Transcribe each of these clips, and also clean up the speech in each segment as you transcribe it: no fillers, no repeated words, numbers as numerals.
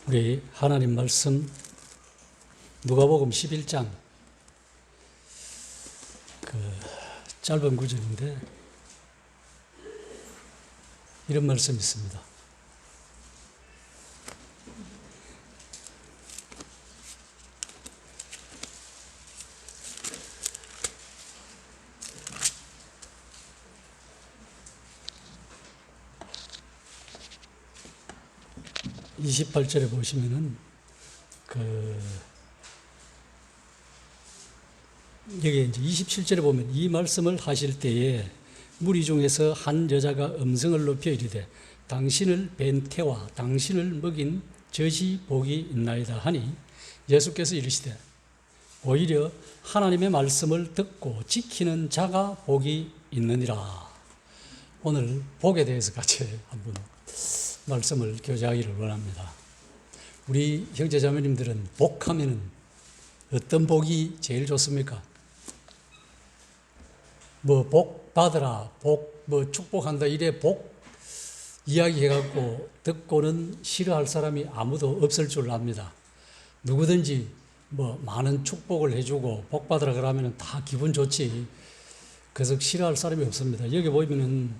우리 하나님 말씀 누가복음 11장 짧은 구절인데 이런 말씀이 있습니다. (28절에) 보시면은 여기 이제 27절에 보면 이 말씀을 하실 때에 무리 중에서 한 여자가 음성을 높여 이르되 당신을 뵌 태와 당신을 먹인 젖이 복이 있나이다 하니 예수께서 이르시되 오히려 하나님의 말씀을 듣고 지키는 자가 복이 있느니라. 오늘 복에 대해서 같이 한번 말씀을 교제하기를 원합니다. 우리 형제자매님들은 복하면은 어떤 복이 제일 좋습니까? 복 받으라, 축복한다 이래 복 이야기해갖고 듣고는 싫어할 사람이 아무도 없을 줄 압니다. 누구든지 많은 축복을 해주고 복 받으라 그러면 다 기분 좋지. 그래서 싫어할 사람이 없습니다. 여기 보면은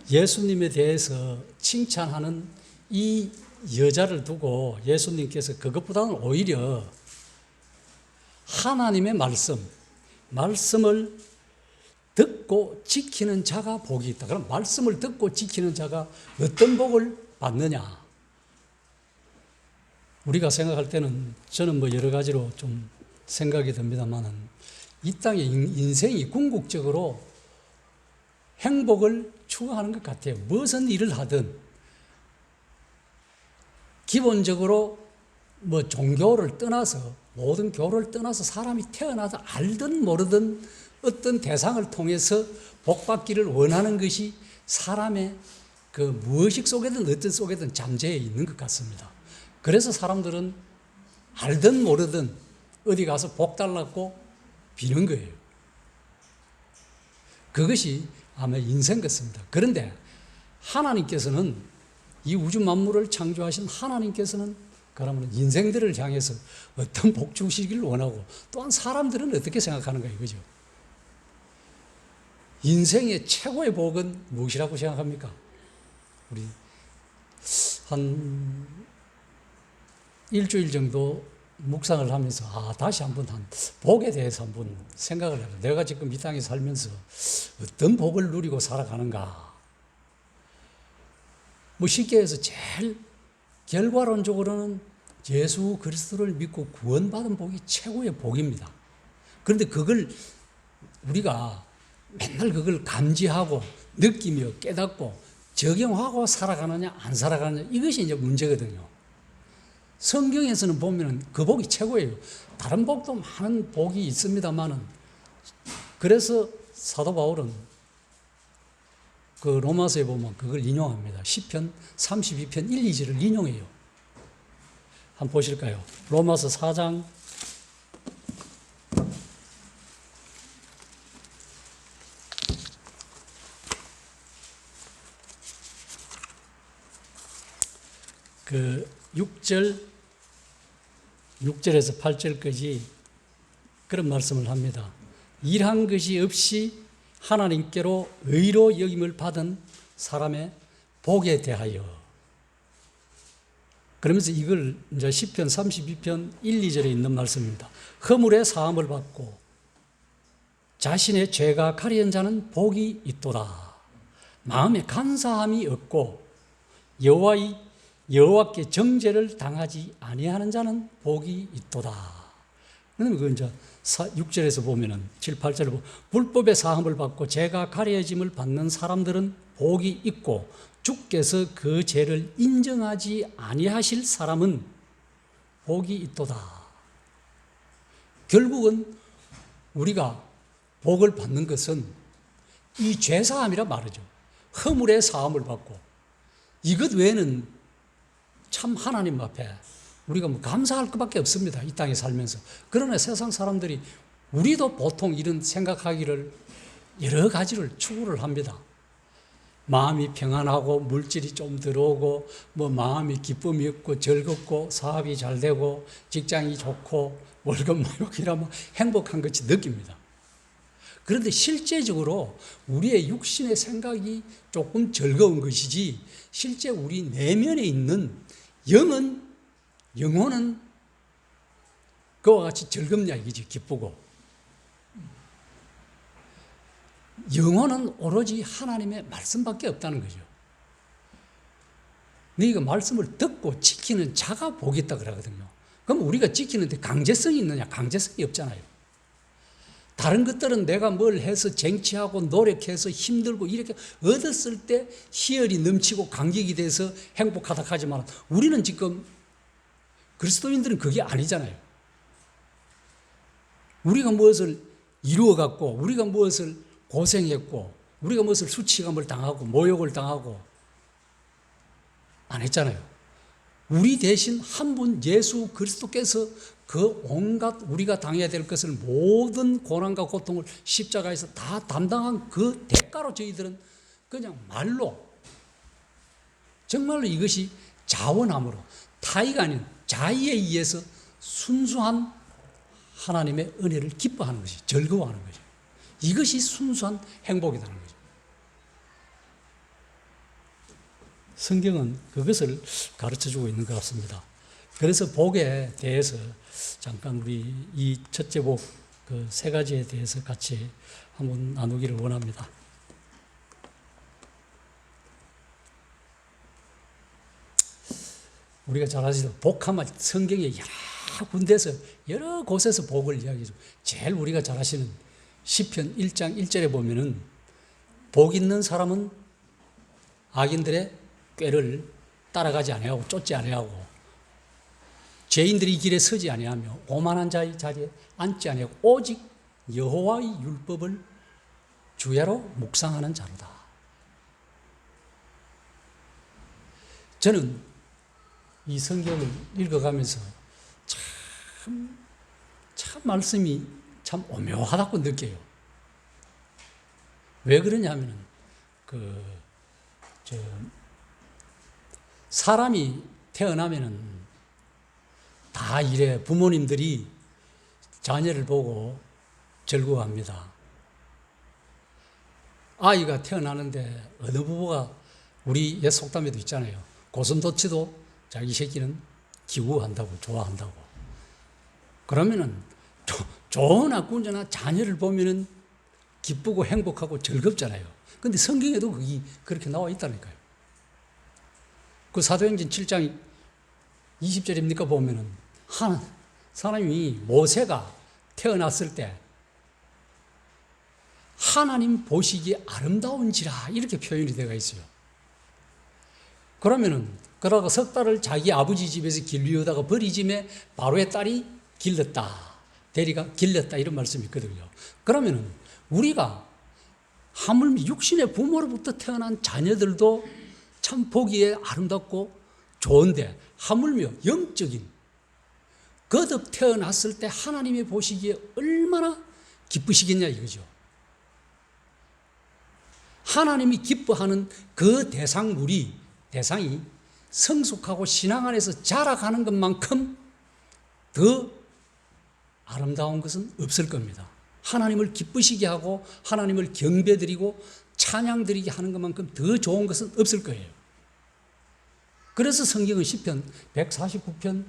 예수님에 대해서 칭찬하는 이 여자를 두고 예수님께서 그것보다는 오히려 하나님의 말씀을 듣고 지키는 자가 복이 있다. 그럼 말씀을 듣고 지키는 자가 어떤 복을 받느냐? 우리가 생각할 때는 저는 여러 가지로 좀 생각이 듭니다만은 이 땅의 인생이 궁극적으로 행복을 추구하는 것 같아요. 무슨 일을 하든 기본적으로 종교를 떠나서 모든 교를 떠나서 사람이 태어나서 알든 모르든 어떤 대상을 통해서 복받기를 원하는 것이 사람의 무의식 속에든 어떤 속에든 잠재해 있는 것 같습니다. 그래서 사람들은 알든 모르든 어디 가서 복 달라고 비는 거예요. 그것이 아마 인생 같습니다. 그런데 하나님께서는 이 우주 만물을 창조하신 하나님께서는 그러면 인생들을 향해서 어떤 복 주시기를 원하고 또한 사람들은 어떻게 생각하는가 이거죠. 인생의 최고의 복은 무엇이라고 생각합니까? 우리 한 일주일 정도 묵상을 하면서 다시 한번 복에 대해서 한번 생각을 해요. 내가 지금 이 땅에 살면서 어떤 복을 누리고 살아가는가. 쉽게 해서 제일 결과론적으로는 예수 그리스도를 믿고 구원받은 복이 최고의 복입니다. 그런데 그걸 우리가 맨날 그걸 감지하고 느끼며 깨닫고 적용하고 살아가느냐 안 살아가느냐 이것이 이제 문제거든요. 성경에서는 보면 그 복이 최고예요. 다른 복도 많은 복이 있습니다만은 그래서 사도 바울은 로마서에 보면 그걸 인용합니다. 시편 32편 1, 2절을 인용해요. 한번 보실까요? 로마서 4장 6절에서 8절까지 그런 말씀을 합니다. 일한 것이 없이 하나님께로 의로 여김을 받은 사람의 복에 대하여. 그러면서 이걸 이제 시편 32편 1, 2절에 있는 말씀입니다. 허물의 사함을 받고 자신의 죄가 가려운 자는 복이 있도다. 마음에 간사함이 없고 여호와께 정죄를 당하지 아니하는 자는 복이 있도다. 그러면 그 이제 6절에서 보면은 7, 8절에 보면 불법의 사함을 받고 죄가 가려짐을 받는 사람들은 복이 있고 주께서 그 죄를 인정하지 아니하실 사람은 복이 있도다. 결국은 우리가 복을 받는 것은 이 죄사함이라 말이죠. 허물의 사함을 받고 이것 외에는 참 하나님 앞에 우리가 감사할 것밖에 없습니다. 이 땅에 살면서. 그러나 세상 사람들이 우리도 보통 이런 생각하기를 여러 가지를 추구를 합니다. 마음이 평안하고 물질이 좀 들어오고 뭐 마음이 기쁨이 없고 즐겁고 사업이 잘 되고 직장이 좋고 월급 많이 이러면 행복한 것이 느낍니다. 그런데 실제적으로 우리의 육신의 생각이 조금 즐거운 것이지 실제 우리 내면에 있는 영혼은 그와 같이 즐겁냐 이거지. 기쁘고. 영혼은 오로지 하나님의 말씀밖에 없다는 거죠. 너희가 말씀을 듣고 지키는 자가 복이 있다 그러거든요. 그럼 우리가 지키는데 강제성이 있느냐? 강제성이 없잖아요. 다른 것들은 내가 뭘 해서 쟁취하고 노력해서 힘들고 이렇게 얻었을 때 희열이 넘치고 감격이 돼서 행복하다 하지만 우리는 지금 그리스도인들은 그게 아니잖아요. 우리가 무엇을 이루어갔고 우리가 무엇을 고생했고 우리가 무엇을 수치감을 당하고 모욕을 당하고 안 했잖아요. 우리 대신 한 분 예수 그리스도께서 그 온갖 우리가 당해야 될 것을 모든 고난과 고통을 십자가에서 다 담당한 그 대가로 저희들은 그냥 말로 정말로 이것이 자원함으로 타의가 아닌 자의에 의해서 순수한 하나님의 은혜를 기뻐하는 것이 즐거워하는 거죠. 이것이 순수한 행복이라는 거죠. 성경은 그것을 가르쳐주고 있는 것 같습니다. 그래서 복에 대해서 잠깐 우리 이 첫째 복 그 세 가지에 대해서 같이 한번 나누기를 원합니다. 우리가 잘 아시죠? 복하면 성경에 여러 군데서 여러 곳에서 복을 이야기해요. 제일 우리가 잘 아시는 시편 1장 1절에 보면은 복 있는 사람은 악인들의 꾀를 따라가지 아니하고 쫓지 아니하고 죄인들이 길에 서지 아니하며 오만한 자의 자리에 앉지 아니하고 오직 여호와의 율법을 주야로 묵상하는 자로다. 저는 이 성경을 읽어가면서 참 말씀이 참 오묘하다고 느껴요. 왜 그러냐면은 사람이 태어나면은 다 이래 부모님들이 자녀를 보고 즐거워합니다. 아이가 태어나는데 어느 부부가 우리 옛 속담에도 있잖아요. 고슴도치도 자기 새끼는 기우한다고 좋아한다고. 그러면은 좋으나 꾼저나 자녀를 보면은 기쁘고 행복하고 즐겁잖아요. 근데 성경에도 그게 그렇게 나와 있다니까요. 그 사도행전 7장 20절입니까 보면은 사람이 모세가 태어났을 때 하나님 보시기에 아름다운지라 이렇게 표현이 되어 있어요. 그러면은 그러다가 석 달을 자기 아버지 집에서 길리우다가 버리짐에 바로의 딸이 길렀다. 대리가 길렀다 이런 말씀이 있거든요. 그러면은 우리가 하물며 육신의 부모로부터 태어난 자녀들도 참 보기에 아름답고 좋은데 하물며 영적인 거듭 태어났을 때 하나님이 보시기에 얼마나 기쁘시겠냐 이거죠. 하나님이 기뻐하는 그 대상이 성숙하고 신앙 안에서 자라가는 것만큼 더 아름다운 것은 없을 겁니다. 하나님을 기쁘시게 하고 하나님을 경배드리고 찬양드리게 하는 것만큼 더 좋은 것은 없을 거예요. 그래서 성경은 시편 149편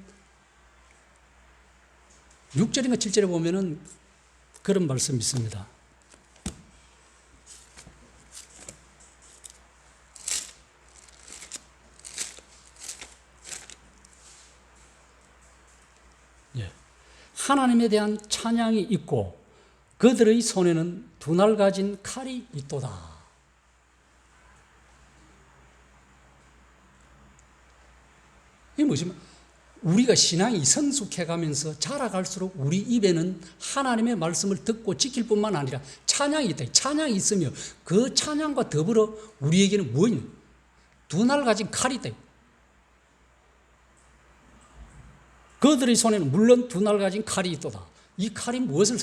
6절인가 7절에 보면은 그런 말씀이 있습니다. 하나님에 대한 찬양이 있고 그들의 손에는 두 날 가진 칼이 있도다. 이게 뭐지? 우리가 신앙이 성숙해가면서 자라갈수록 우리 입에는 하나님의 말씀을 듣고 지킬 뿐만 아니라 찬양이 있다. 찬양이 있으며 그 찬양과 더불어 우리에게는 뭐냐? 두 날 가진 칼이 있다. 그들의 손에는 물론 두 날 가진 칼이 있도다. 이 칼이 무엇을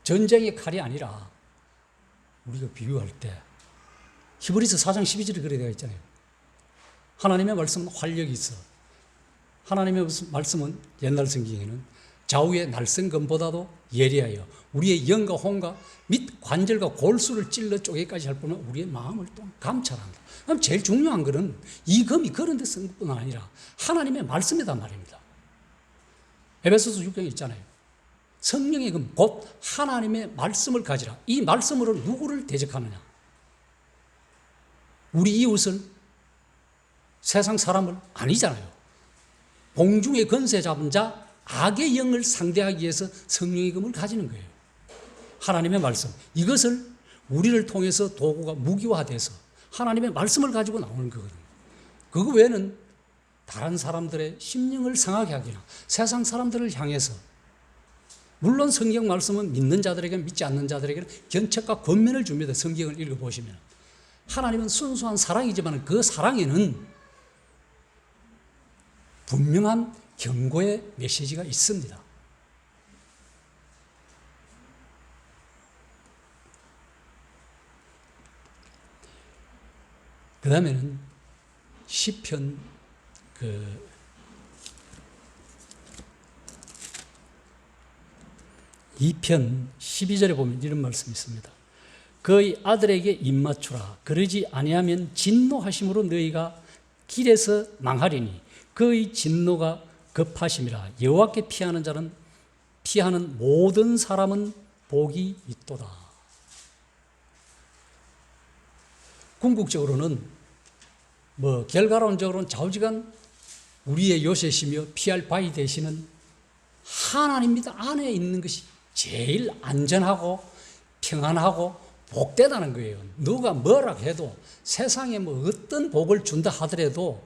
전쟁의 칼이 아니라 우리가 비유할 때 히브리서 4장 12절에 그래 되어 있잖아요. 하나님의 말씀은 활력이 있어. 하나님의 말씀은 옛날 성경에는 좌우의 날성검보다도 예리하여 우리의 영과 혼과 및 관절과 골수를 찔러 쪼개까지 할 뿐만 우리의 마음을 또 감찰한다. 그럼 제일 중요한 것은 이 검이 그런 데 쓴 것뿐 아니라 하나님의 말씀이란 말입니다. 에베소서 6장에 있잖아요. 성령의 검, 곧 하나님의 말씀을 가지라. 이 말씀으로 누구를 대적하느냐? 우리 이웃을, 세상 사람을 아니잖아요. 공중의 권세 잡은 자, 악의 영을 상대하기 위해서 성령의 검을 가지는 거예요. 하나님의 말씀. 이것을 우리를 통해서 도구가 무기화돼서 하나님의 말씀을 가지고 나오는 거거든요. 그거 외에는 다른 사람들의 심령을 상하게 하기나 세상 사람들을 향해서, 물론 성경 말씀은 믿는 자들에게 믿지 않는 자들에게는 견책과 권면을 줍니다. 성경을 읽어보시면. 하나님은 순수한 사랑이지만 그 사랑에는 분명한 경고의 메시지가 있습니다. 그 다음에는 시편 2편 12절에 보면 이런 말씀이 있습니다. 그의 아들에게 입맞추라. 그러지 아니하면 진노하심으로 너희가 길에서 망하리니 그의 진노가 급하심이라. 여호와께 피하는 자는, 피하는 모든 사람은 복이 있도다. 궁극적으로는 결과론적으로는 좌우지간 우리의 요새시며 피할 바위 되시는 하나님입니다. 안에 있는 것이 제일 안전하고 평안하고 복되다는 거예요. 누가 뭐라 해도, 세상에 어떤 복을 준다 하더라도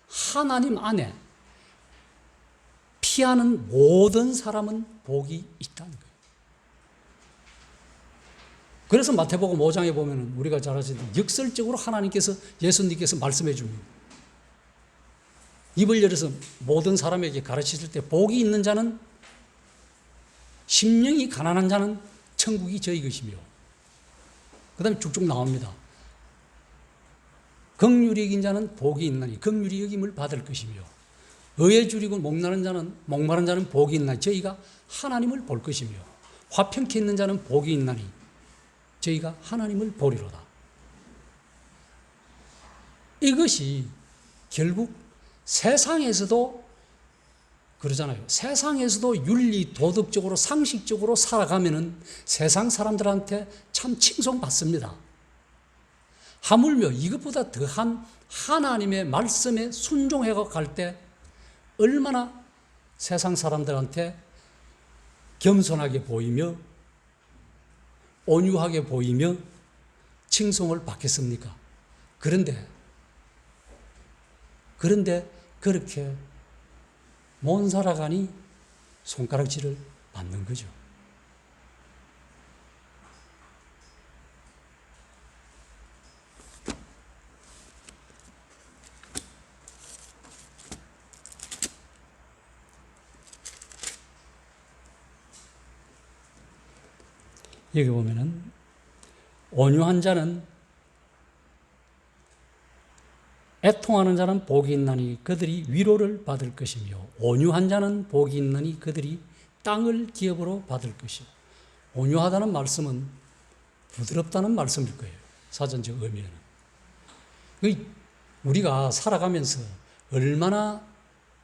하나님 안에 피하는 모든 사람은 복이 있다는 거예요. 그래서 마태복음 5장에 보면 우리가 잘 아시는 역설적으로 하나님께서, 예수님께서 말씀해 줍니다. 입을 열어서 모든 사람에게 가르치실 때 복이 있는 자는, 심령이 가난한 자는 천국이 저희 것이며, 그 다음에 쭉쭉 나옵니다. 긍휼히 여긴 자는 복이 있나니 긍휼히 여김을 받을 것이며, 의에 줄이고 목마른 자는 복이 있나니 저희가 하나님을 볼 것이며, 화평케 있는 자는 복이 있나니 저희가 하나님을 보리로다. 이것이 결국 세상에서도 그러잖아요. 세상에서도 윤리, 도덕적으로, 상식적으로 살아가면은 세상 사람들한테 참 칭송받습니다. 하물며 이것보다 더한 하나님의 말씀에 순종해 갈 때 얼마나 세상 사람들한테 겸손하게 보이며 온유하게 보이며 칭송을 받겠습니까? 그런데 그렇게 못 살아가니 손가락질을 받는 거죠. 여기 보면은 온유한 자는, 애통하는 자는 복이 있나니 그들이 위로를 받을 것이며, 온유한 자는 복이 있나니 그들이 땅을 기업으로 받을 것이요. 온유하다는 말씀은 부드럽다는 말씀일 거예요. 사전적 의미는. 우리가 살아가면서 얼마나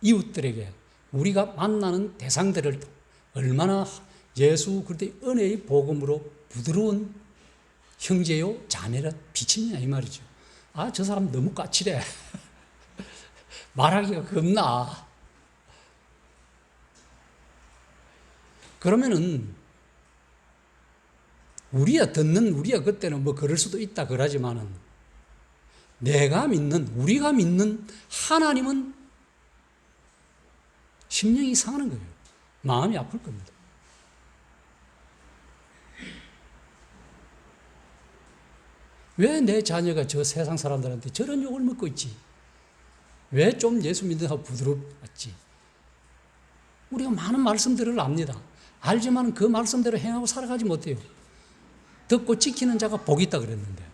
이웃들에게, 우리가 만나는 대상들을 얼마나 예수 그리스도의 은혜의 복음으로 부드러운 형제요 자매라 비치느냐 이 말이죠. 아, 저 사람 너무 까칠해. 말하기가 겁나. 그러면은 우리야 그때는 그럴 수도 있다 그러지만은, 내가 믿는, 우리가 믿는 하나님은 심령이 상하는 거예요. 마음이 아플 겁니다. 왜 내 자녀가 저 세상 사람들한테 저런 욕을 먹고 있지? 왜 좀 예수 믿는다고 부드럽지? 우리가 많은 말씀들을 압니다. 알지만 그 말씀대로 행하고 살아가지 못해요. 듣고 지키는 자가 복이 있다 그랬는데,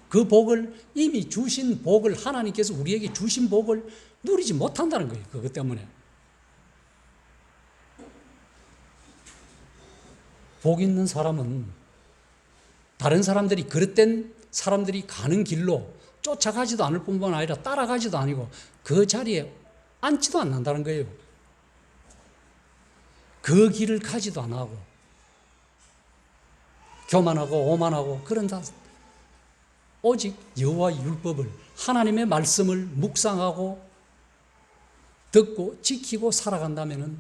그 복을, 이미 주신 복을, 하나님께서 우리에게 주신 복을 누리지 못한다는 거예요. 그것 때문에. 복 있는 사람은 다른 사람들이, 그릇된 사람들이 가는 길로 쫓아가지도 않을 뿐만 아니라 따라가지도 아니고 그 자리에 앉지도 않는다는 거예요. 그 길을 가지도 안 하고 교만하고 오만하고 그런다. 오직 여호와의 율법을, 하나님의 말씀을 묵상하고 듣고 지키고 살아간다면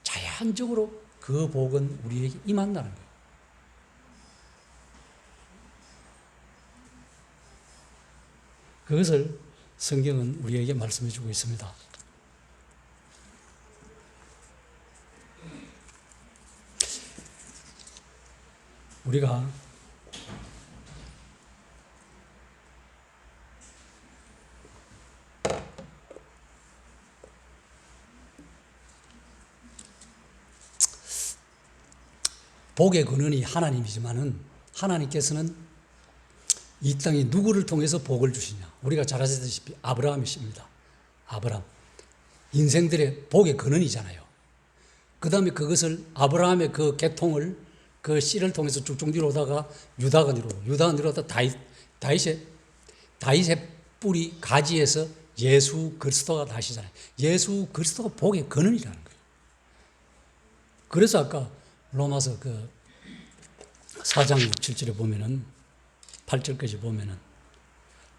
자연적으로 그 복은 우리에게 임한다는 거예요. 그것을 성경은 우리에게 말씀해 주고 있습니다. 우리가 복의 근원이 하나님이지만은 하나님께서는 이 땅에 누구를 통해서 복을 주시냐? 우리가 잘 아시다시피 아브라함이십니다. 아브라함. 인생들의 복의 근원이잖아요. 그 다음에 그것을 아브라함의 그 계통을 그 씨를 통해서 쭉쭉 내려오다가 유다가 내려오고 유다가 내려오다 다윗의 뿌리 가지에서 예수 그리스도가 나시잖아요. 예수 그리스도가 복의 근원이라는 거예요. 그래서 아까 로마서 그 4장 6, 7절에 보면은 8절까지 보면은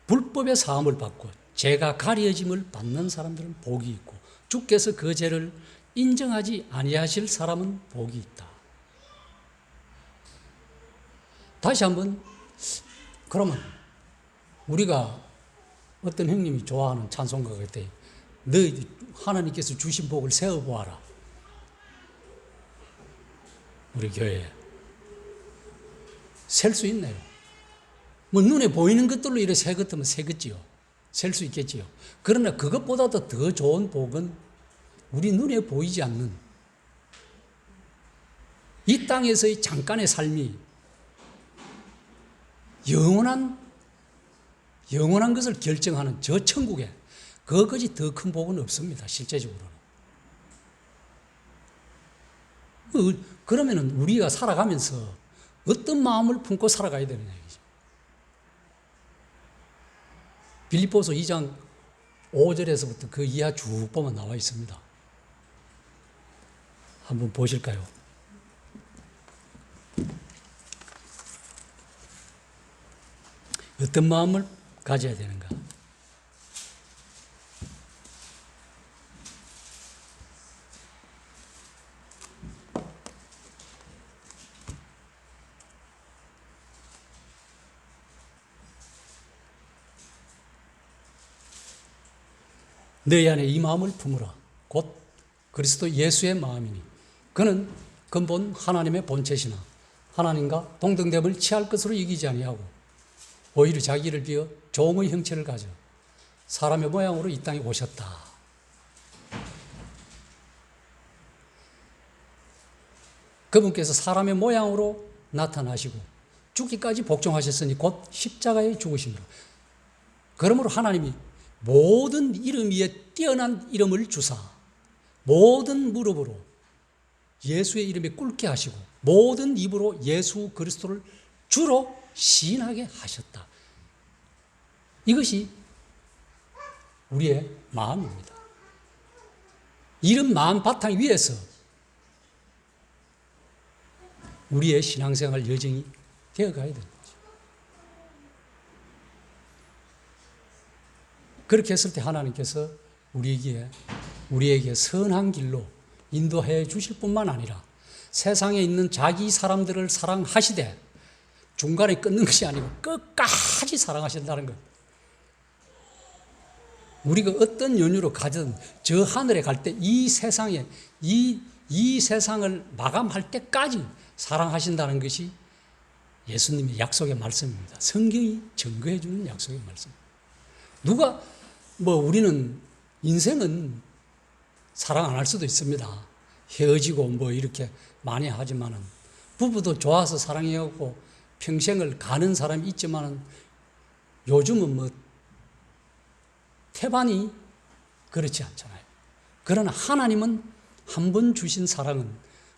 불법의 사함을 받고 죄가 가려짐을 받는 사람들은 복이 있고 주께서 그 죄를 인정하지 아니하실 사람은 복이 있다. 다시 한번, 그러면 우리가 어떤 형님이 좋아하는 찬송가가 있대. 너희 하나님께서 주신 복을 세어보아라. 우리 교회에 셀 수 있나요? 뭐 눈에 보이는 것들로 이렇게 세 것들은 세겠지요. 셀 수 있겠지요. 그러나 그것보다도 더 좋은 복은 우리 눈에 보이지 않는 이 땅에서의 잠깐의 삶이 영원한 것을 결정하는 저 천국에, 그것까지 더 큰 복은 없습니다. 실제적으로는. 그러면은 우리가 살아가면서 어떤 마음을 품고 살아가야 되느냐 이거죠. 빌립보서 2장 5절에서부터 그 이하 쭉 보면 나와 있습니다. 한번 보실까요? 어떤 마음을 가져야 되는가? 너희 안에 이 마음을 품으라. 곧 그리스도 예수의 마음이니 그는 근본 하나님의 본체시나 하나님과 동등됨을 취할 것으로 여기지 아니하고 오히려 자기를 비어 종의 형체를 가져 사람의 모양으로 이 땅에 오셨다. 그분께서 사람의 모양으로 나타나시고 죽기까지 복종하셨으니 곧 십자가에 죽으심으로. 그러므로 하나님이 모든 이름 위에 뛰어난 이름을 주사 모든 무릎으로 예수의 이름에 꿇게 하시고 모든 입으로 예수 그리스도를 주로 시인하게 하셨다. 이것이 우리의 마음입니다. 이런 마음 바탕 위에서 우리의 신앙생활 여정이 되어가야 되는 거죠. 그렇게 했을 때 하나님께서 우리에게 선한 길로 인도해 주실 뿐만 아니라 세상에 있는 자기 사람들을 사랑하시되 중간에 끊는 것이 아니고 끝까지 사랑하신다는 것. 우리가 어떤 연유로 가든 저 하늘에 갈 때 이 세상에 이 세상을 마감할 때까지 사랑하신다는 것이 예수님의 약속의 말씀입니다. 성경이 증거해 주는 약속의 말씀. 누가 우리는 인생은 사랑 안 할 수도 있습니다. 헤어지고 이렇게 많이 하지만은 부부도 좋아서 사랑해갖고 평생을 가는 사람이 있지만은 요즘은 뭐 태반이 그렇지 않잖아요. 그러나 하나님은 한 번 주신 사랑은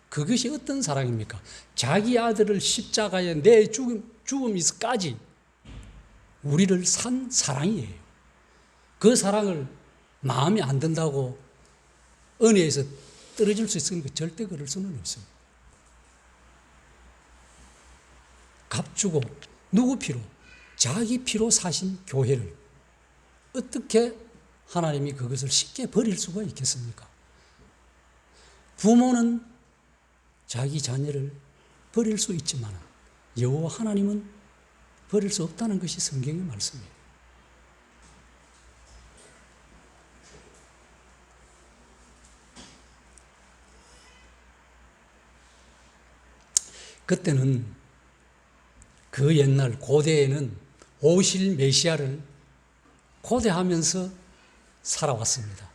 그것이 어떤 사랑입니까? 자기 아들을 십자가에 내 죽음까지 우리를 산 사랑이에요. 그 사랑을 마음에 안 든다고 은혜에서 떨어질 수 있습니까? 절대 그럴 수는 없습니다. 값주고 누구 피로? 자기 피로 사신 교회를 어떻게 하나님이 그것을 쉽게 버릴 수가 있겠습니까? 부모는 자기 자녀를 버릴 수 있지만 여호와 하나님은 버릴 수 없다는 것이 성경의 말씀이에요. 그때는 그 옛날 고대에는 오실 메시아를 고대하면서 살아왔습니다.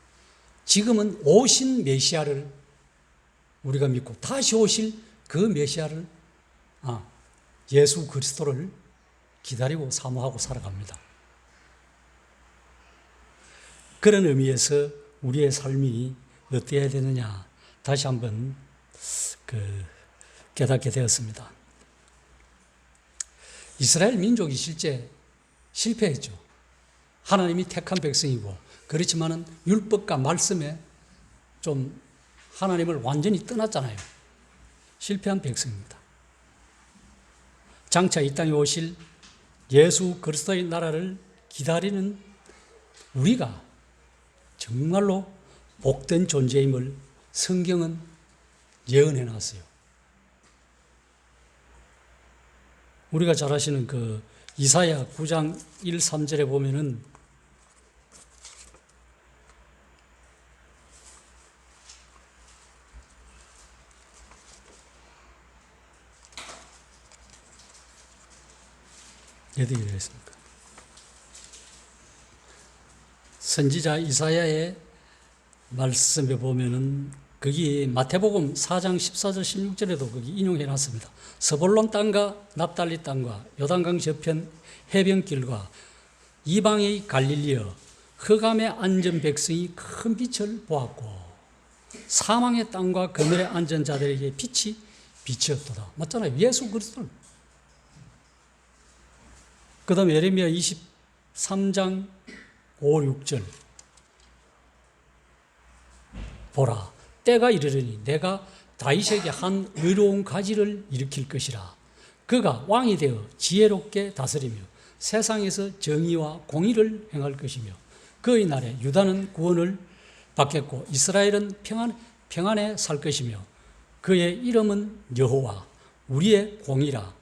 지금은 오신 메시아를 우리가 믿고 다시 오실 그 메시아를 예수 그리스도를 기다리고 사모하고 살아갑니다. 그런 의미에서 우리의 삶이 어때야 되느냐 다시 한번 깨닫게 되었습니다. 이스라엘 민족이 실제 실패했죠. 하나님이 택한 백성이고 그렇지만은 율법과 말씀에 좀 하나님을 완전히 떠났잖아요. 실패한 백성입니다. 장차 이 땅에 오실 예수 그리스도의 나라를 기다리는 우리가 정말로 복된 존재임을 성경은 예언해 놨어요. 우리가 잘 아시는 그 이사야 9장 1, 3절에 보면은 어떻게 되어 있습니까? 선지자 이사야의 말씀에 보면은 거기 마태복음 4장 14절 16절에도 거기 인용해 놨습니다. 서볼론 땅과 납달리 땅과 요단강 저편 해변길과 이방의 갈릴리여 흑암에 앉은 백성이 큰 빛을 보았고 사망의 땅과 그늘에 앉은 자들에게 빛이 비치었도다. 맞잖아요. 예수 그리스도. 그 다음에 예레미야 23장 5, 6절 보라 때가 이르르니 내가 다윗에게 한 의로운 가지를 일으킬 것이라. 그가 왕이 되어 지혜롭게 다스리며 세상에서 정의와 공의를 행할 것이며 그의 날에 유다는 구원을 받겠고 이스라엘은 평안에 살 것이며 그의 이름은 여호와 우리의 공이라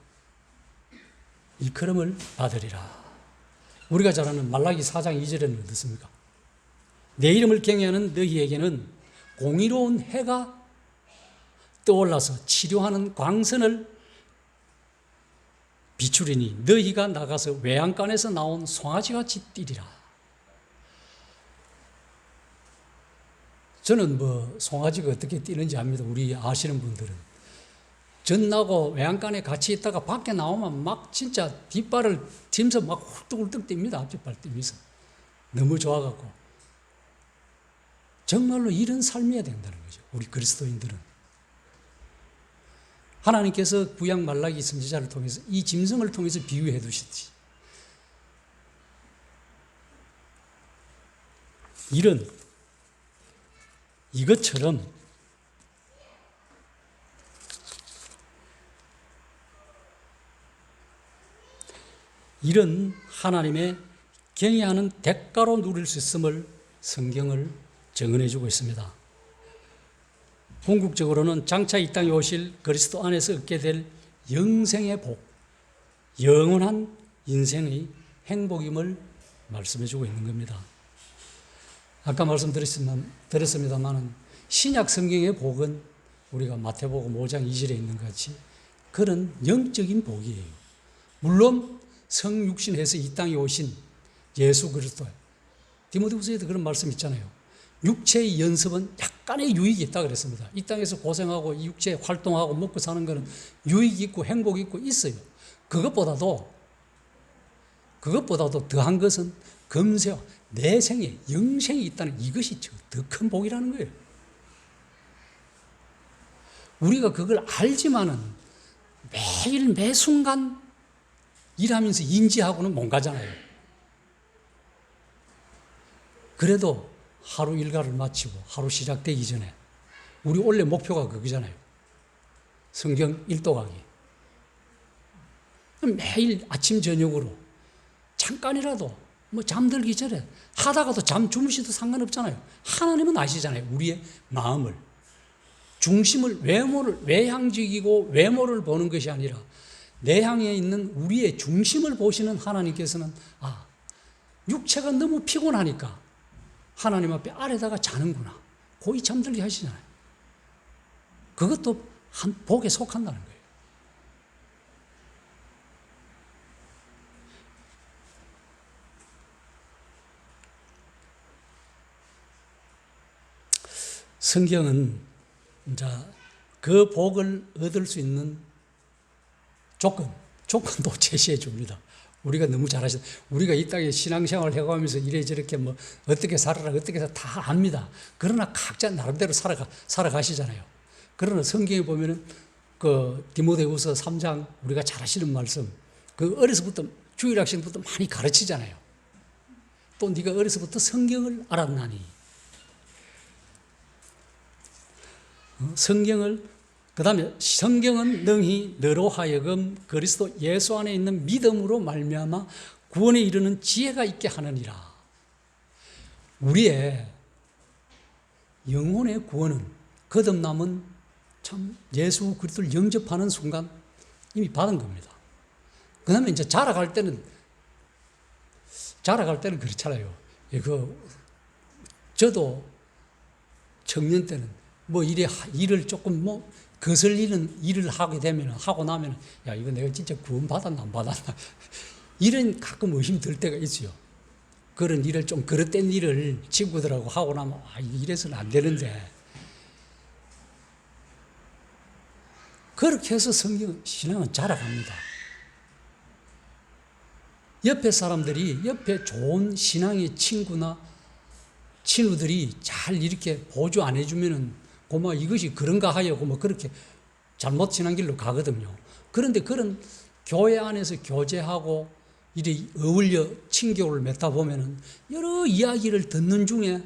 일컬음을 받으리라. 우리가 잘 아는 말라기 4장 2절에는 어떻습니까? 내 이름을 경외하는 너희에게는 공의로운 해가 떠올라서 치료하는 광선을 비추리니 너희가 나가서 외양간에서 나온 송아지같이 뛰리라. 저는 송아지가 어떻게 뛰는지 압니다. 우리 아시는 분들은. 젖나고 외양간에 같이 있다가 밖에 나오면 막 진짜 뒷발을 튀면서 막 훌떡훌떡 뜁니다. 앞뒷발 뛰면서. 너무 좋아갖고. 정말로 이런 삶이어야 된다는 거죠. 우리 그리스도인들은. 하나님께서 구약 말라기 선지자를 통해서 이 짐승을 통해서 비유해 두셨지. 이것처럼 이런 하나님의 경외하는 대가로 누릴 수 있음을 성경을 증언해 주고 있습니다. 궁극적으로는 장차 이 땅에 오실 그리스도 안에서 얻게 될 영생의 복, 영원한 인생의 행복임을 말씀해 주고 있는 겁니다. 아까 말씀드렸습니다만 신약 성경의 복은 우리가 마태복음 5장 2절에 있는 것 같이 그런 영적인 복이에요. 물론 성육신해서 이 땅에 오신 예수 그리스도, 디모데후서에도 그런 말씀 있잖아요. 육체의 연습은 약간의 유익이 있다 그랬습니다. 이 땅에서 고생하고 이 육체에 활동하고 먹고 사는 것은 유익이 있고 행복이 있고 있어요. 그것보다도 그것보다도 더한 것은 금세와 내생에 영생이 있다는 이것이 더 큰 복이라는 거예요. 우리가 그걸 알지만은 매일 매순간 일하면서 인지하고는 못 가잖아요. 그래도 하루 일과를 마치고 하루 시작되기 전에 우리 원래 목표가 그거잖아요. 성경 읽도가기. 매일 아침 저녁으로 잠깐이라도 잠들기 전에 하다가도 잠 주무시도 상관없잖아요. 하나님은 아시잖아요. 우리의 마음을. 중심을, 외향적이고 외모를 보는 것이 아니라 내향에 있는 우리의 중심을 보시는 하나님께서는 육체가 너무 피곤하니까 하나님 앞에 아래다가 자는구나. 거의 잠들게 하시잖아요. 그것도 한 복에 속한다는 거예요. 성경은 이제 그 복을 얻을 수 있는 조건도 제시해 줍니다. 우리가 너무 잘하시다. 우리가 이 땅에 신앙생활을 해가면서 이래저렇게 어떻게 살아라, 어떻게 살아 다 압니다. 그러나 각자 나름대로 살아가시잖아요. 그러나 성경에 보면은 그 디모데후서 3장 우리가 잘 아시는 말씀, 그 어려서부터 주일학생부터 많이 가르치잖아요. 또 네가 어려서부터 성경을 알았나니. 그 다음에 성경은 능히 너로 하여금 그리스도 예수 안에 있는 믿음으로 말미암아 구원에 이르는 지혜가 있게 하느니라. 우리의 영혼의 구원은 거듭남은 참 예수 그리스도를 영접하는 순간 이미 받은 겁니다. 그 다음에 이제 자라갈 때는 그렇잖아요. 저도 청년 때는 일을 조금 거슬리는 일을 하고 나면, 야, 이거 내가 진짜 구원 받았나, 안 받았나. 이런 가끔 의심 들 때가 있어요. 그런 일을 좀 그릇된 일을 친구들하고 하고 나면, 이래서는 안 되는데. 그렇게 해서 신앙은 자라갑니다. 옆에 좋은 신앙의 친구들이 잘 이렇게 보조 안 해주면은, 이것이 그런가 하여, 그렇게 잘못 지난 길로 가거든요. 그런데 그런 교회 안에서 교제하고, 이리 어울려 친교를 맺다 보면은, 여러 이야기를 듣는 중에,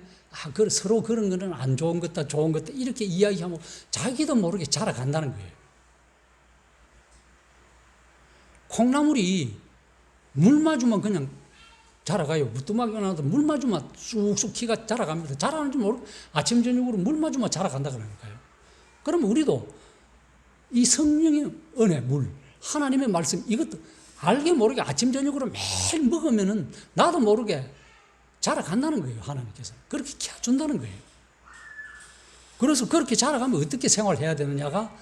서로 그런 거는 안 좋은 것다, 좋은 것다, 이렇게 이야기하면 자기도 모르게 자라간다는 거예요. 콩나물이 물 맞으면 그냥 자라가요. 부뚜막이 나도 물 맞으면 쑥쑥 키가 자라갑니다. 자라는지 모르고 아침 저녁으로 물 맞으면 자라간다 그러니까요. 그러면 우리도 이 성령의 은혜, 하나님의 말씀, 이것도 알게 모르게 아침 저녁으로 매일 먹으면은 나도 모르게 자라간다는 거예요. 하나님께서 그렇게 키워준다는 거예요. 그래서 그렇게 자라가면 어떻게 생활해야 되느냐가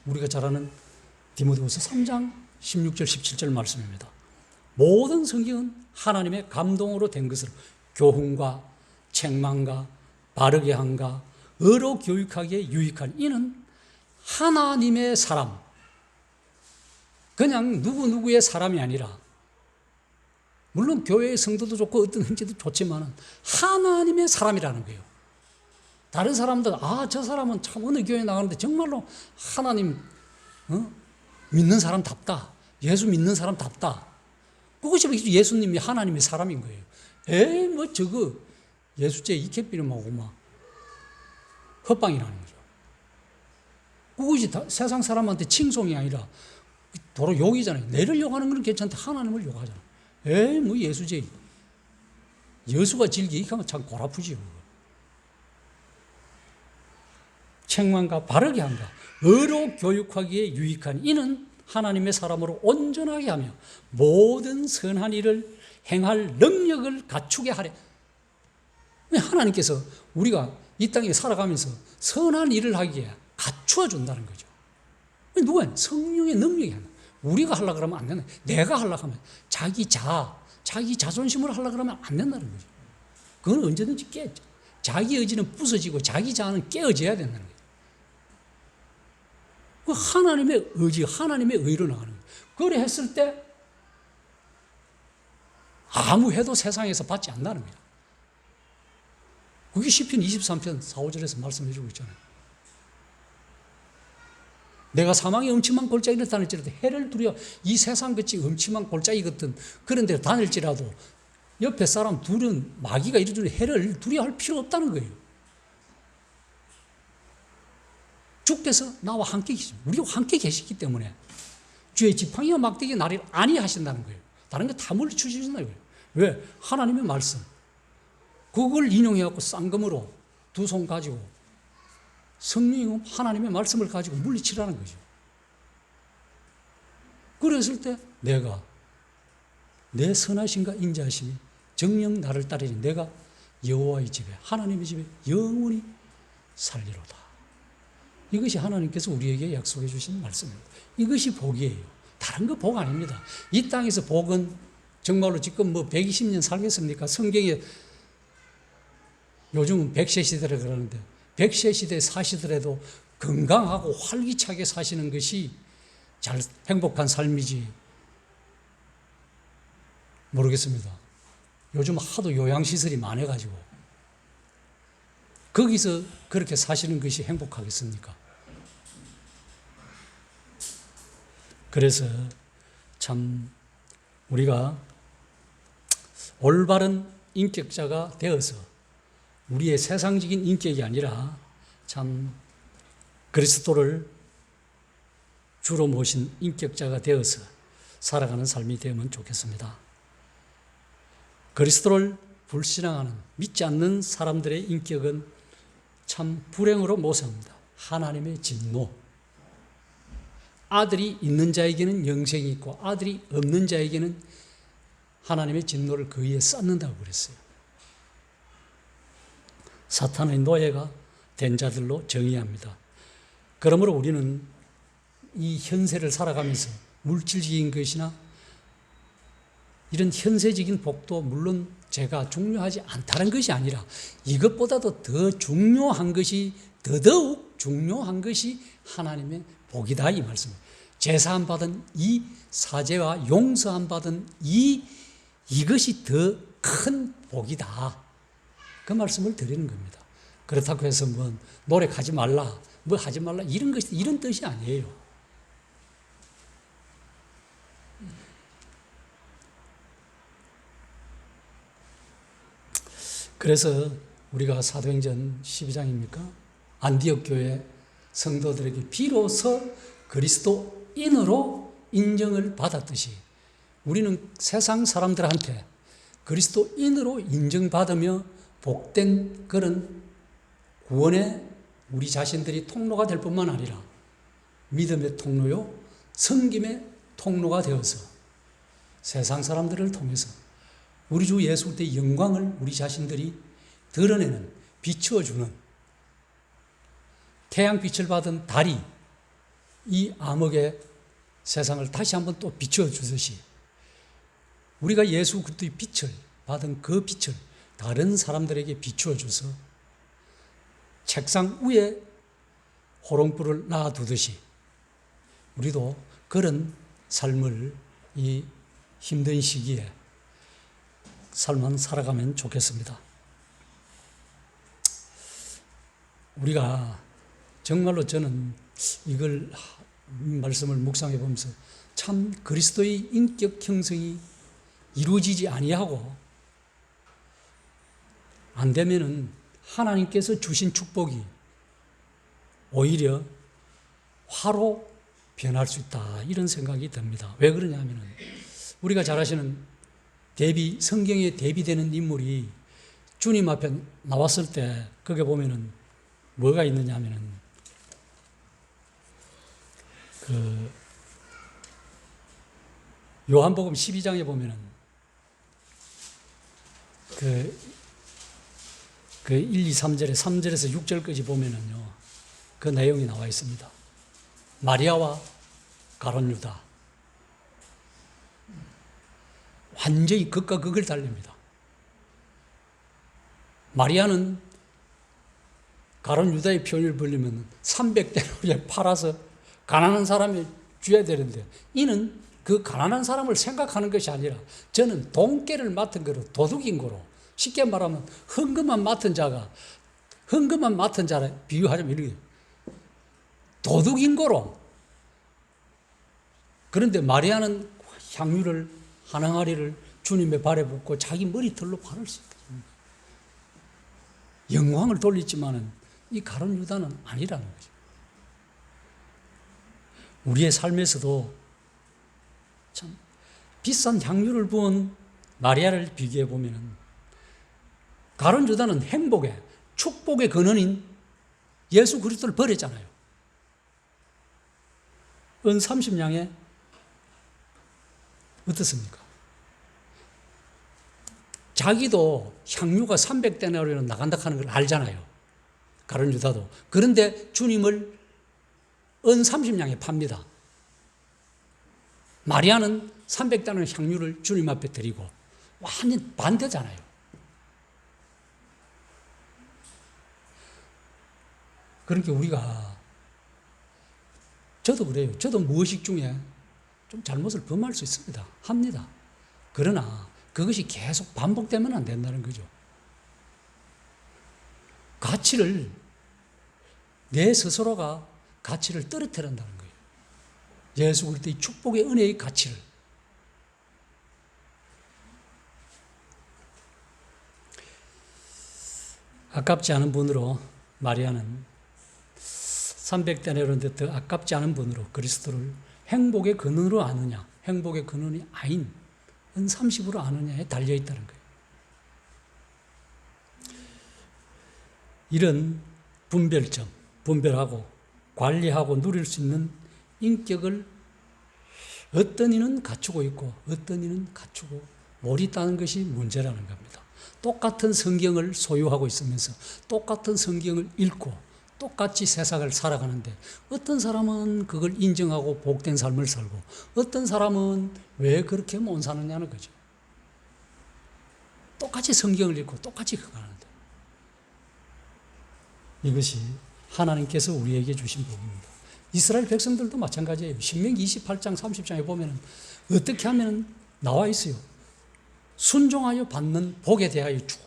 우리가 잘 아는 디모데후서 3장 16절 17절 말씀입니다. 모든 성경은 하나님의 감동으로 된 것으로 교훈과 책망과 바르게 함과 의로 교육하기에 유익한 이는 하나님의 사람, 그냥 누구누구의 사람이 아니라, 물론 교회의 성도도 좋고 어떤 형제도 좋지만 하나님의 사람이라는 거예요. 다른 사람들, 저 사람은 참 어느 교회 나가는데 정말로 하나님 믿는 사람답다, 예수 믿는 사람답다. 그것이 예수님이 하나님의 사람인 거예요. 저거 예수제 이케비름하고 헛방이라는 거죠. 그것이 세상 사람한테 칭송이 아니라 도로 욕이잖아요. 내를 욕하는 건 괜찮은데 하나님을 욕하잖아요. 예수제 여수가 질기 이렇게 하면 참 골아프지요. 책망과 바르게 한가 의로 교육하기에 유익한 이는 하나님의 사람으로 온전하게 하며 모든 선한 일을 행할 능력을 갖추게 하래. 하나님께서 우리가 이 땅에 살아가면서 선한 일을 하기에 갖추어 준다는 거죠. 누가? 성령의 능력이 한다. 우리가 하려고 그러면 안 된다. 내가 하려고 하면 자기 자존심으로 하려고 그러면 안 된다는 거죠. 그건 언제든지 깨져. 자기 의지는 부서지고 자기 자아는 깨어져야 된다는 거죠. 그 하나님의 의지, 하나님의 의로 나가는 거예요. 그래 했을 때 아무 해도 세상에서 받지 않는다는 거예요. 그게 시편 23편 4, 5절에서 말씀해 주고 있잖아요. 내가 사망의 음침한 골짜기를 다닐지라도 해를 두려워, 이 세상같이 음침한 골짜기 같은 그런 데를 다닐지라도 옆에 사람 둘은 마귀가 이루어주는 해를 두려워할 필요 없다는 거예요. 주께서 나와 함께 계시죠. 우리와 함께 계시기 때문에 주의 지팡이와 막대기 나를 안위하신다는 거예요. 다른 거 다 물리쳐주신다는 거예요. 왜? 하나님의 말씀. 그걸 인용해갖고 쌍검으로 두 손 가지고 성령이 하나님의 말씀을 가지고 물리치라는 거죠. 그랬을 때 내가 내 선하심과 인자하심이 정녕 나를 따르니 내가 여호와의 집에, 하나님의 집에 영원히 살리로다. 이것이 하나님께서 우리에게 약속해 주신 말씀입니다. 이것이 복이에요. 다른 거 복 아닙니다. 이 땅에서 복은 정말로 지금 120년 살겠습니까? 성경에 요즘은 100세 시대라 그러는데 100세 시대에 사시더라도 건강하고 활기차게 사시는 것이 행복한 삶이지 모르겠습니다. 요즘 하도 요양시설이 많아가지고 거기서 그렇게 사시는 것이 행복하겠습니까? 그래서 참 우리가 올바른 인격자가 되어서 우리의 세상적인 인격이 아니라 참 그리스도를 주로 모신 인격자가 되어서 살아가는 삶이 되면 좋겠습니다. 그리스도를 불신앙하는, 믿지 않는 사람들의 인격은 참 불행으로 모습합니다. 하나님의 진노. 아들이 있는 자에게는 영생이 있고 아들이 없는 자에게는 하나님의 진노를 그 위에 쌓는다고 그랬어요. 사탄의 노예가 된 자들로 정의합니다. 그러므로 우리는 이 현세를 살아가면서 물질적인 것이나 이런 현세적인 복도 물론 제가 중요하지 않다는 것이 아니라 이것보다도 더 중요한 것이, 더더욱 중요한 것이 하나님의 복이다 이 말씀입니다. 제사함 받은 이 사죄와 용서함 받은 이것이 더 큰 복이다. 그 말씀을 드리는 겁니다. 그렇다고 해서 노력하지 말라, 하지 말라 이런 뜻이 아니에요. 그래서 우리가 사도행전 12장입니까? 안디옥 교회 성도들에게 비로소 그리스도인으로 인정을 받았듯이 우리는 세상 사람들한테 그리스도인으로 인정받으며 복된 그런 구원의 우리 자신들이 통로가 될 뿐만 아니라 믿음의 통로요, 섬김의 통로가 되어서 세상 사람들을 통해서 우리 주 예수 그리스도의 영광을 우리 자신들이 드러내는, 비추어주는 태양빛을 받은 달이 이 암흑의 세상을 다시 한번 또 비추어주듯이 우리가 예수 그리스도의 빛을 받은 그 빛을 다른 사람들에게 비추어줘서 책상 위에 호롱불을 놔두듯이 우리도 그런 삶을 이 힘든 시기에 삶을 살아가면 좋겠습니다. 우리가 정말로 저는 이걸 말씀을 묵상해 보면서 참 그리스도의 인격 형성이 이루어지지 아니하고 안 되면은 하나님께서 주신 축복이 오히려 화로 변할 수 있다 이런 생각이 듭니다. 왜 그러냐면은 우리가 잘 아시는 성경에 대비되는 인물이 주님 앞에 나왔을 때 거기에 보면은 뭐가 있느냐 하면은 요한복음 12장에 보면은 1, 2, 3절에 3절에서 6절까지 보면은요. 그 내용이 나와 있습니다. 마리아와 가룟 유다. 완전히 극과 극을 달립니다. 마리아는 가룟 유다의 편을 벌리면 300데나리에 팔아서 가난한 사람이 줘야 되는데 이는 그 가난한 사람을 생각하는 것이 아니라 저는 돈깨를 맡은 거로 도둑인 거로 쉽게 말하면 헌금만 맡은 자라 비유하자면 이렇게 도둑인 거로. 그런데 마리아는 향유를 한 항아리를 주님의 발에 붓고 자기 머리털로 발을 씻었습니다. 영광을 돌리지만은 이 가룟 유다는 아니라는 거죠. 우리의 삶에서도 참 비싼 향유를 부은 마리아를 비교해 보면은 가룟 유다는 행복의 축복의 근원인 예수 그리스도를 버렸잖아요. 은 30냥에 어떻습니까? 자기도 향유가 300데나리온 나간다 하는 걸 알잖아요. 가룟 유다도. 그런데 주님을 은 30냥에 팝니다. 마리아는 300데나리온 향유를 주님 앞에 드리고 완전 반대잖아요. 그러니까 우리가 저도 그래요. 저도 무의식 중에 좀 잘못을 범할 수 있습니다. 합니다. 그러나 그것이 계속 반복되면 안 된다는 거죠. 가치를 내 스스로가 가치를 떨어뜨린다는 거예요. 예수 그리스도의 축복의 은혜의 가치를. 아깝지 않은 분으로 마리아는 300데나리온인데 더 아깝지 않은 분으로 그리스도를 행복의 근원으로 아느냐, 행복의 근원이 아닌 은 30으로 아느냐에 달려있다는 거예요. 이런 분별점, 분별하고 관리하고 누릴 수 있는 인격을 어떤 이는 갖추고 있고 어떤 이는 갖추고 못 있다는 것이 문제라는 겁니다. 똑같은 성경을 소유하고 있으면서 똑같은 성경을 읽고 똑같이 세상을 살아가는데 어떤 사람은 그걸 인정하고 복된 삶을 살고 어떤 사람은 왜 그렇게 못 사느냐는 거죠. 똑같이 성경을 읽고 똑같이 그거 하는데 이것이 하나님께서 우리에게 주신 복입니다. 이스라엘 백성들도 마찬가지예요. 신명기 28장 30장에 보면 어떻게 하면 나와 있어요. 순종하여 받는 복에 대하여 쭉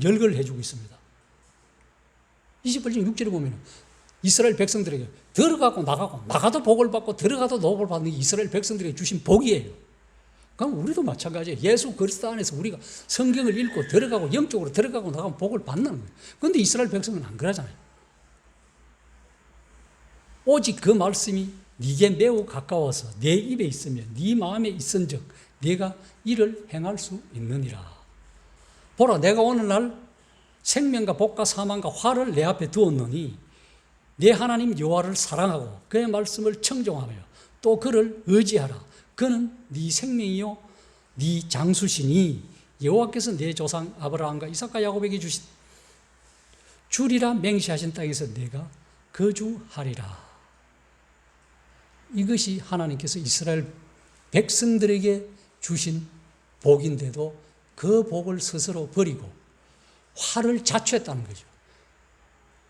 열거를 해주고 있습니다. 28장 6절에 보면 이스라엘 백성들에게 들어가고 나가도 복을 받고 들어가도 복을 받는 게 이스라엘 백성들에게 주신 복이에요. 그럼 우리도 마찬가지예요. 예수 그리스도 안에서 우리가 성경을 읽고 들어가고 영적으로 들어가고 나가면 복을 받는 거예요. 그런데 이스라엘 백성은 안 그러잖아요. 오직 그 말씀이 네게 매우 가까워서 내 입에 있으면 네 마음에 있은즉 네가 이를 행할 수 있느니라. 보라, 내가 오늘날 생명과 복과 사망과 화를 내 앞에 두었느니 내 하나님 여호와를 사랑하고 그의 말씀을 청종하며 또 그를 의지하라. 그는 네 생명이요 네 장수시니 여호와께서 내 조상 아브라함과 이삭과 야곱에게 주신 주리라 맹세하신 땅에서 내가 거주하리라. 이것이 하나님께서 이스라엘 백성들에게 주신 복인데도 그 복을 스스로 버리고 화를 자초했다는 거죠.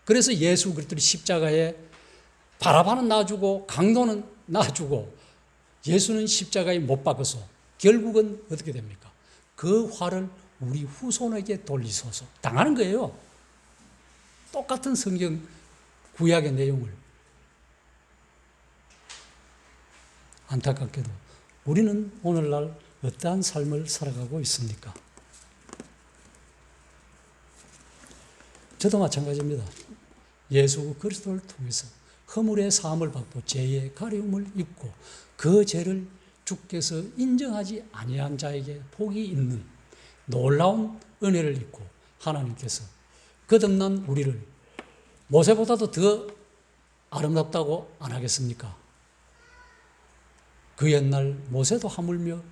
그래서 예수 그리스도의 십자가에 바라바는 놔주고 강도는 놔주고 예수는 십자가에 못 박아서 결국은 어떻게 됩니까? 그 화를 우리 후손에게 돌리소서 당하는 거예요. 똑같은 성경 구약의 내용을. 안타깝게도 우리는 오늘날 어떠한 삶을 살아가고 있습니까? 저도 마찬가지입니다. 예수 그리스도를 통해서 허물의 사함을 받고 죄의 가려움을 입고 그 죄를 주께서 인정하지 아니한 자에게 복이 있는 놀라운 은혜를 입고 하나님께서 거듭난 우리를 모세보다도 더 아름답다고 안 하겠습니까? 그 옛날 모세도 하물며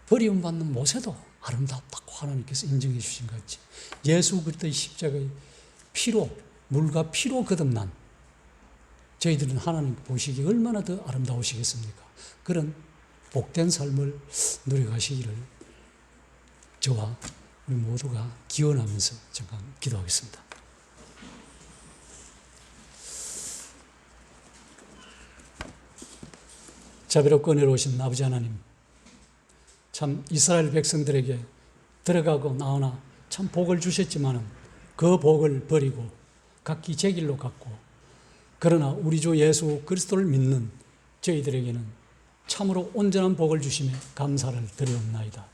버림받는 모세도 아름답다고 하나님께서 인정해 주신 것 같이 예수 그리스도의 십자가의 피로, 물과 피로 거듭난 저희들은 하나님 보시기에 얼마나 더 아름다우시겠습니까? 그런 복된 삶을 누려가시기를 저와 우리 모두가 기원하면서 잠깐 기도하겠습니다. 자비롭고 은혜로우신 아버지 하나님, 참 이스라엘 백성들에게 들어가고 나오나 참 복을 주셨지만은 그 복을 버리고 각기 제 길로 갔고, 그러나 우리 주 예수 그리스도를 믿는 저희들에게는 참으로 온전한 복을 주심에 감사를 드리옵나이다.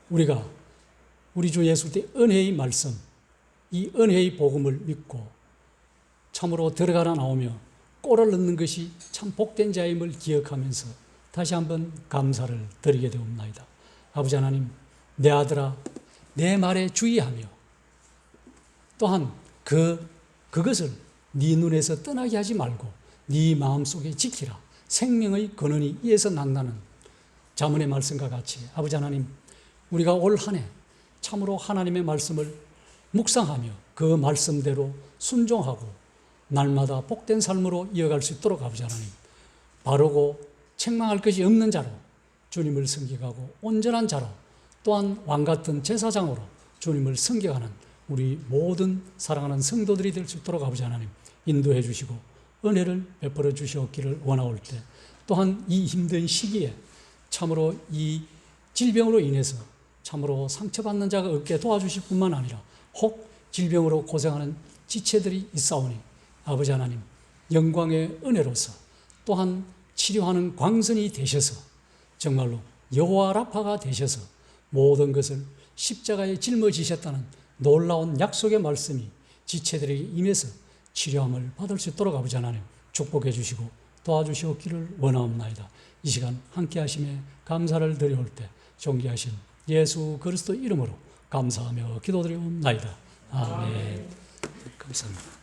우리가 우리 주 예수 때 은혜의 말씀, 이 은혜의 복음을 믿고 참으로 들어가나 나오며 꼴을 넣는 것이 참 복된 자임을 기억하면서 다시 한번 감사를 드리게 되옵나이다. 아버지 하나님, 내 아들아, 내 말에 주의하며 또한 그것을 네 눈에서 떠나게 하지 말고 네 마음속에 지키라. 생명의 근원이 이에서 난다는 자문의 말씀과 같이 아버지 하나님, 우리가 올 한 해 참으로 하나님의 말씀을 묵상하며 그 말씀대로 순종하고 날마다 복된 삶으로 이어갈 수 있도록 아버지 하나님, 바르고 책망할 것이 없는 자로 주님을 섬기고 온전한 자로 또한 왕같은 제사장으로 주님을 섬겨가는 우리 모든 사랑하는 성도들이 될 수 있도록 아버지 하나님 인도해 주시고 은혜를 베풀어 주시옵기를 원하올 때, 또한 이 힘든 시기에 참으로 이 질병으로 인해서 참으로 상처받는 자가 없게 도와주실 뿐만 아니라 혹 질병으로 고생하는 지체들이 있사오니 아버지 하나님, 영광의 은혜로서 또한 치료하는 광선이 되셔서 정말로 여호와 라파가 되셔서 모든 것을 십자가에 짊어지셨다는 놀라운 약속의 말씀이 지체들에게 임해서 치료함을 받을 수 있도록 아버지 하나님 축복해 주시고 도와주시옵기를 원하옵나이다. 이 시간 함께 하심에 감사를 드려올 때 존귀하신 예수 그리스도 이름으로 감사하며 기도드리옵나이다. 아멘. 감사합니다.